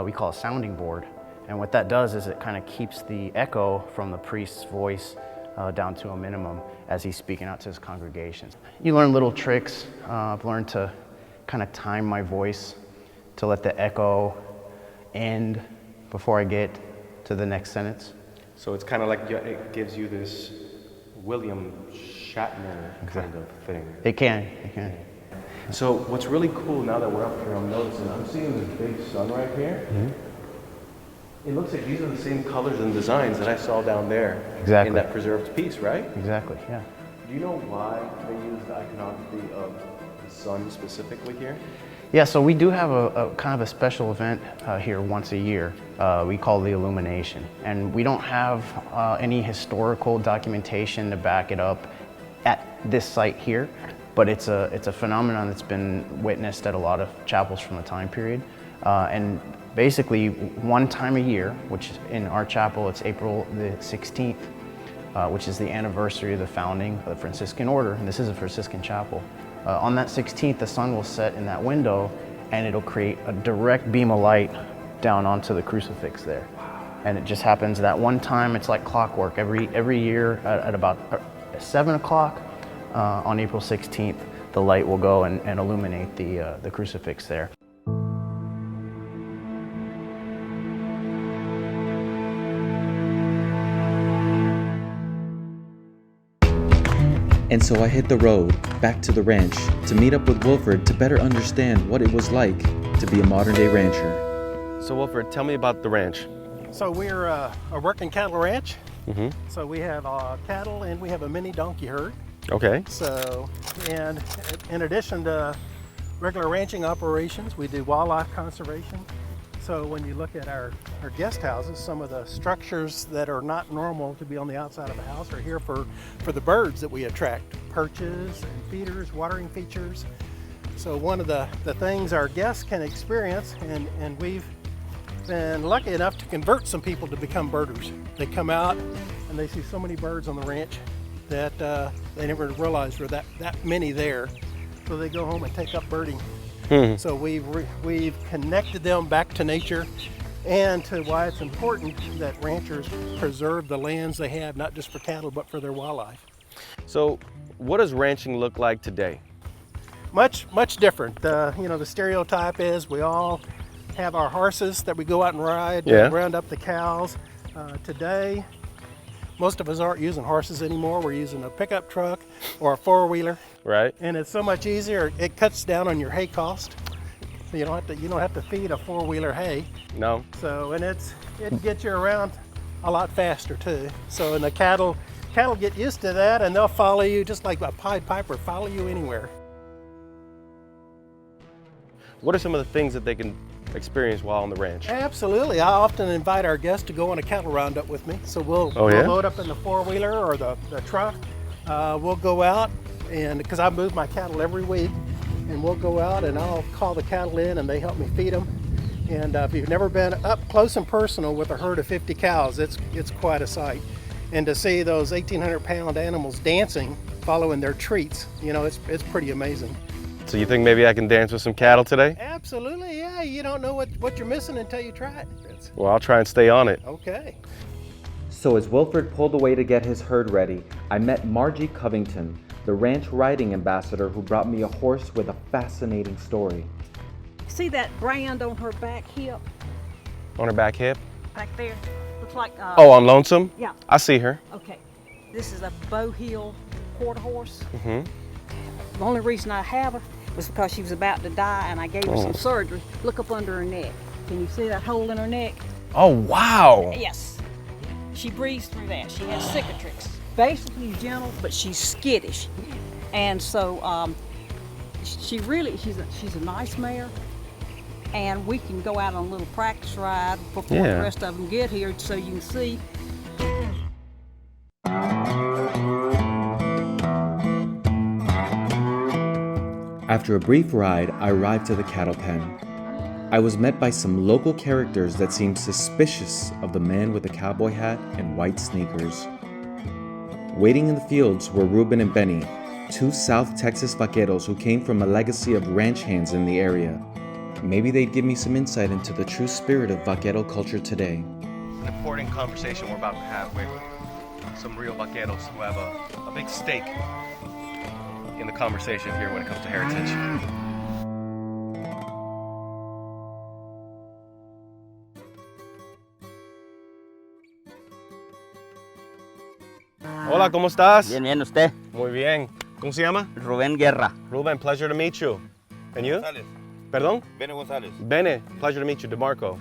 we call a sounding board. And what that does is it kind of keeps the echo from the priest's voice down to a minimum as he's speaking out to his congregations. You learn little tricks. I've learned to kind of time my voice to let the echo end before I get to the next sentence. So it's kind of like it gives you this William Shatner kind of thing. It can. So what's really cool now that we're up here, I'm noticing, I'm seeing this big sun right here. It looks like these are the same colors and designs that I saw down there in that preserved piece, right? Exactly, yeah. Do you know why they use the iconography of the sun specifically here? Yeah, so we do have a kind of a special event here once a year. We call the Illumination. And we don't have any historical documentation to back it up at this site here, but it's a phenomenon that's been witnessed at a lot of chapels from the time period. And basically, one time a year, which in our chapel, it's April the 16th, which is the anniversary of the founding of the Franciscan order, and this is a Franciscan chapel. On that 16th, the sun will set in that window and it'll create a direct beam of light down onto the crucifix there. And it just happens that one time. It's like clockwork. Every year at about 7 o'clock on April 16th, the light will go and illuminate the crucifix there. And so I hit the road, back to the ranch, to meet up with Wilford to better understand what it was like to be a modern-day rancher. So Wilford, tell me about the ranch. So we're a working cattle ranch. Mm-hmm. So we have cattle and we have a mini donkey herd. Okay. So, and in addition to regular ranching operations, we do wildlife conservation. So when you look at our guest houses, some of the structures that are not normal to be on the outside of a house are here for the birds that we attract. Perches and feeders, watering features. So one of the things our guests can experience, and we've been lucky enough to convert some people to become birders. They come out and they see so many birds on the ranch that they never realized were that many there. So they go home and take up birding. So we've connected them back to nature and to why it's important that ranchers preserve the lands they have, not just for cattle, but for their wildlife. So what does ranching look like today? Much different. You know, the stereotype is we all have our horses that we go out and ride, round up the cows. Today, most of us aren't using horses anymore. We're using a pickup truck or a four-wheeler. Right. And it's so much easier. It cuts down on your hay cost. You don't have to feed a four-wheeler hay. No. So, and it gets you around a lot faster too. So, and the cattle get used to that, and they'll follow you just like a Pied Piper, follow you anywhere. What are some of the things that they can experience while on the ranch? Absolutely. I often invite our guests to go on a cattle roundup with me. So we'll load up in the four-wheeler or the truck. We'll go out, and because I move my cattle every week, and we'll go out and I'll call the cattle in and they help me feed them. And if you've never been up close and personal with a herd of 50 cows, it's quite a sight. And to see those 1,800-pound animals dancing, following their treats, you know, it's pretty amazing. So you think maybe I can dance with some cattle today? Absolutely, yeah. You don't know what you're missing until you try it. Well, I'll try and stay on it. Okay. So as Wilford pulled away to get his herd ready, I met Margie Covington, the ranch riding ambassador who brought me a horse with a fascinating story. See that brand on her back hip? On her back hip? Back there. Looks like... oh, on Lonesome? Yeah. I see her. Okay. This is a Bow Hill quarter horse. Mm-hmm. The only reason I have her was because she was about to die and I gave her some surgery. Look up under her neck. Can you see that hole in her neck? Oh, wow. Yes. She breathes through that. She has cicatrix. Basically gentle, but she's skittish. And so she's a nice mare. And we can go out on a little practice ride before the rest of them get here so you can see. After a brief ride, I arrived to the cattle pen. I was met by some local characters that seemed suspicious of the man with the cowboy hat and white sneakers. Waiting in the fields were Ruben and Benny, two South Texas vaqueros who came from a legacy of ranch hands in the area. Maybe they'd give me some insight into the true spirit of vaquero culture today. An important conversation we're about to have with some real vaqueros who have a big stake in the conversation here when it comes to heritage. Hola, ¿cómo estás? Bien, bien, ¿usted? Muy bien. ¿Cómo se llama? Rubén Guerra. Ruben, pleasure to meet you. And you? González. Perdón? Bene González. Bene, pleasure to meet you, Dimarco.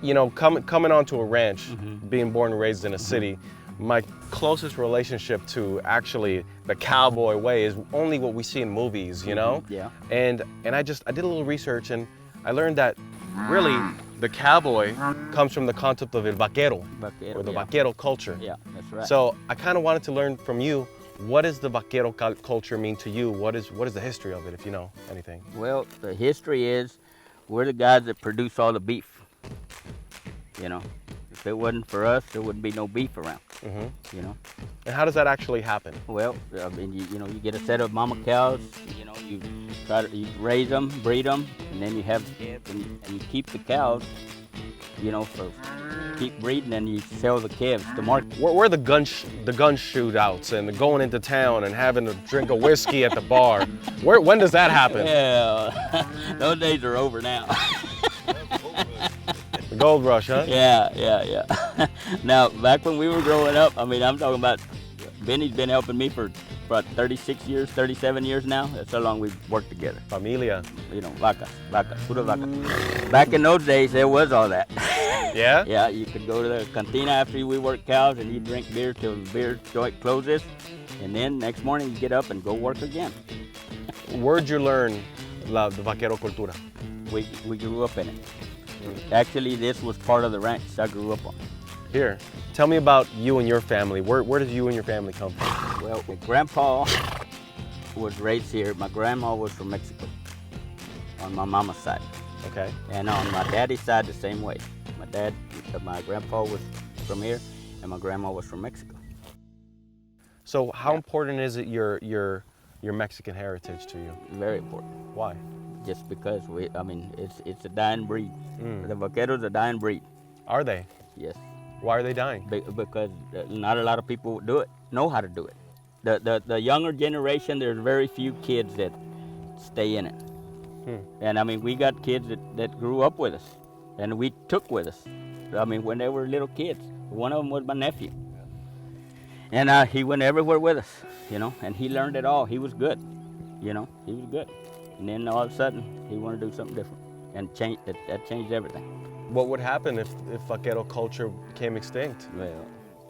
You know, coming onto a ranch, being born and raised in a city, my closest relationship to actually the cowboy way is only what we see in movies, you know? Yeah. And I did a little research and I learned that really the cowboy comes from the concept of el vaquero, or the vaquero culture. Yeah, that's right. So I kind of wanted to learn from you, what does the vaquero culture mean to you? What is the history of it, if you know anything? Well, the history is we're the guys that produce all the beef. You know, if it wasn't for us, there wouldn't be no beef around. You know. And how does that actually happen? Well, I mean, you get a set of mama cows. You you raise them, breed them, and then you have and you keep the cows. For keep breeding, and you sell the calves to market. Where are the gun shootouts and the going into town and having to drink a whiskey at the bar? When does that happen? Yeah, those days are over now. The gold rush, huh? Yeah. Now, back when we were growing up, I mean, I'm talking about Benny's been helping me for about 36 years, 37 years now. That's how long we've worked together. Familia. Vaca, pura vaca. Back in those days, there was all that. Yeah? Yeah, you could go to the cantina after we worked cows and you drink beer till the beer joint closes. And then next morning you get up and go work again. Where'd you learn the vaquero cultura? We grew up in it. Actually, this was part of the ranch I grew up on. Here, tell me about you and your family. Where did you and your family come from? Well, my grandpa was raised here. My grandma was from Mexico on my mama's side. Okay. And on my daddy's side, the same way. My grandpa was from here, and my grandma was from Mexico. So how important is it your Mexican heritage to you? Very important. Why? Just because it's a dying breed. The vaquero's a dying breed. Are they? Yes. Why are they dying? Because not a lot of people know how to do it. The younger generation, there's very few kids that stay in it. And I mean, we got kids that grew up with us, and we took with us. I mean, when they were little kids. One of them was my nephew. And he went everywhere with us, and he learned it all. He was good, he was good. And then all of a sudden, he wanted to do something different, and that changed everything. What would happen if vaquero culture became extinct? Well,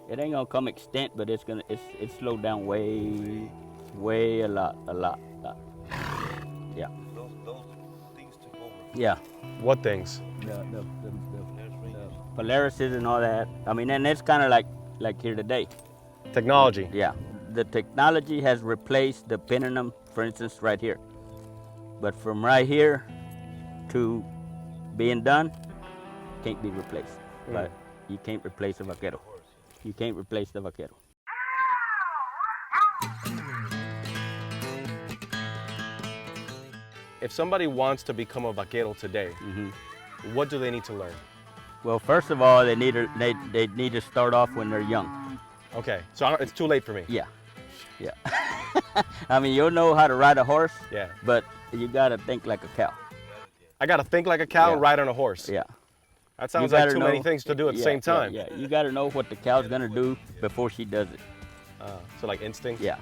it ain't gonna come extinct, but it's slowed down way a lot. Yeah. Those things took over. Yeah. What things? The Polarises and all that. I mean, and it's kind of like here today. Technology. Yeah. The technology has replaced the pinning them, for instance, right here. But from right here to being done, can't be replaced. But you can't replace a vaquero. You can't replace the vaquero. If somebody wants to become a vaquero today, what do they need to learn? Well, first of all, they need to start off when they're young. Okay, so it's too late for me. Yeah. I mean, you'll know how to ride a horse. Yeah. But you gotta think like a cow. I gotta think like a cow and ride on a horse. Yeah. That sounds like too many things to do at the same time. Yeah. You gotta know what the cow's gonna do before she does it. So like instinct? Yeah.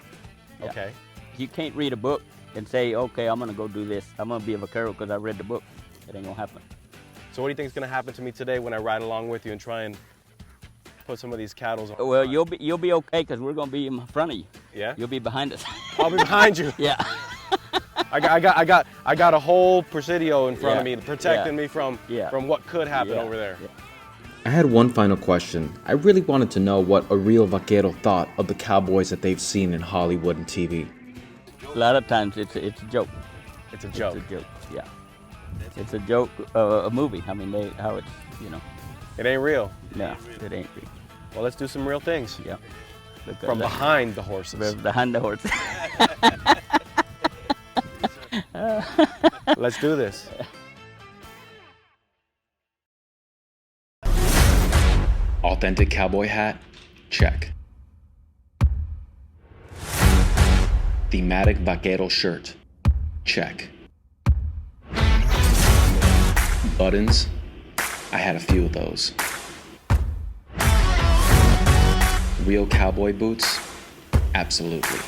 Okay. You can't read a book and say, okay, I'm gonna go do this. I'm gonna be a vaquero because I read the book. It ain't gonna happen. So what do you think is gonna happen to me today when I ride along with you and try and put some of these cattle on? Well, you'll be okay because we're gonna be in front of you. Yeah. You'll be behind us. I'll be behind you. Yeah. I got a whole presidio in front of me protecting me from what could happen over there. Yeah. I had one final question. I really wanted to know what a real vaquero thought of the cowboys that they've seen in Hollywood and TV. A lot of times it's a joke. It's a joke. It's a joke. Yeah. It's a joke. A movie. I mean, how it's It ain't real. No, it ain't real. Well, let's do some real things. Yeah. From behind the horses. Behind the horses. Let's do this. Authentic cowboy hat? Check. Thematic vaquero shirt? Check. Buttons? I had a few of those. Real cowboy boots? Absolutely.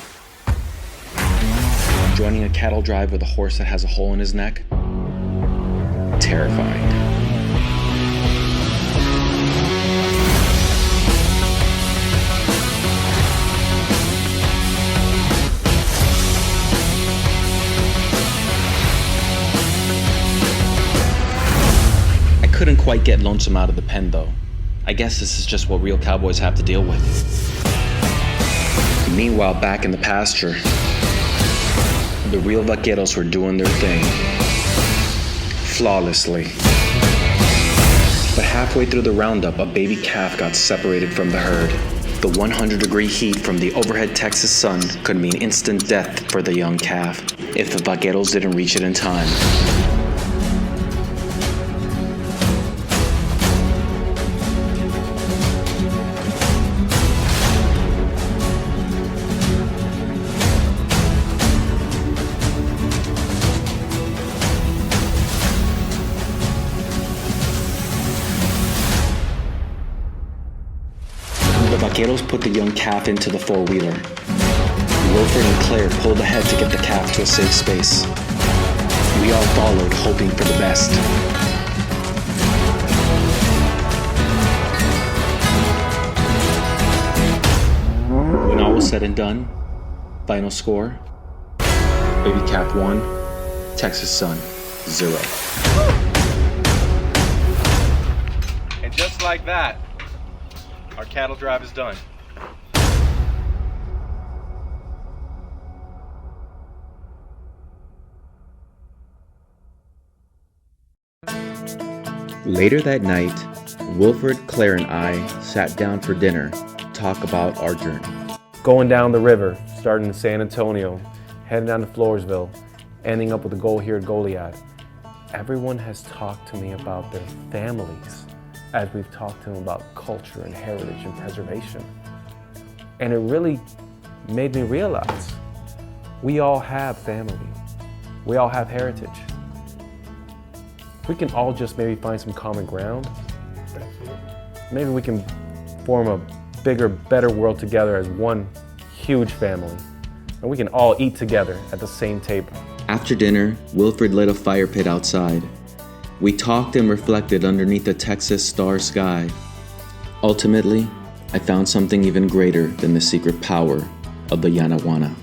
Joining a cattle drive with a horse that has a hole in his neck? Terrifying. I couldn't quite get Lonesome out of the pen though. I guess this is just what real cowboys have to deal with. Meanwhile, back in the pasture, the real vaqueros were doing their thing. Flawlessly. But halfway through the roundup, a baby calf got separated from the herd. The 100-degree heat from the overhead Texas sun could mean instant death for the young calf if the vaqueros didn't reach it in time. The vaqueros put the young calf into the four-wheeler. Wilfred and Claire pulled ahead to get the calf to a safe space. We all followed, hoping for the best. When all was said and done, final score, baby calf 1, Texas son 0. And just like that, our cattle drive is done. Later that night, Wilfred, Claire, and I sat down for dinner to talk about our journey. Going down the river, starting in San Antonio, heading down to Floresville, ending up with a goal here at Goliad. Everyone has talked to me about their families as we've talked to them about culture and heritage and preservation. And it really made me realize we all have family. We all have heritage. We can all just maybe find some common ground. Maybe we can form a bigger, better world together as one huge family. And we can all eat together at the same table. After dinner, Wilfred lit a fire pit outside. We talked and reflected underneath the Texas star sky. Ultimately, I found something even greater than the secret power of the Yanaguana.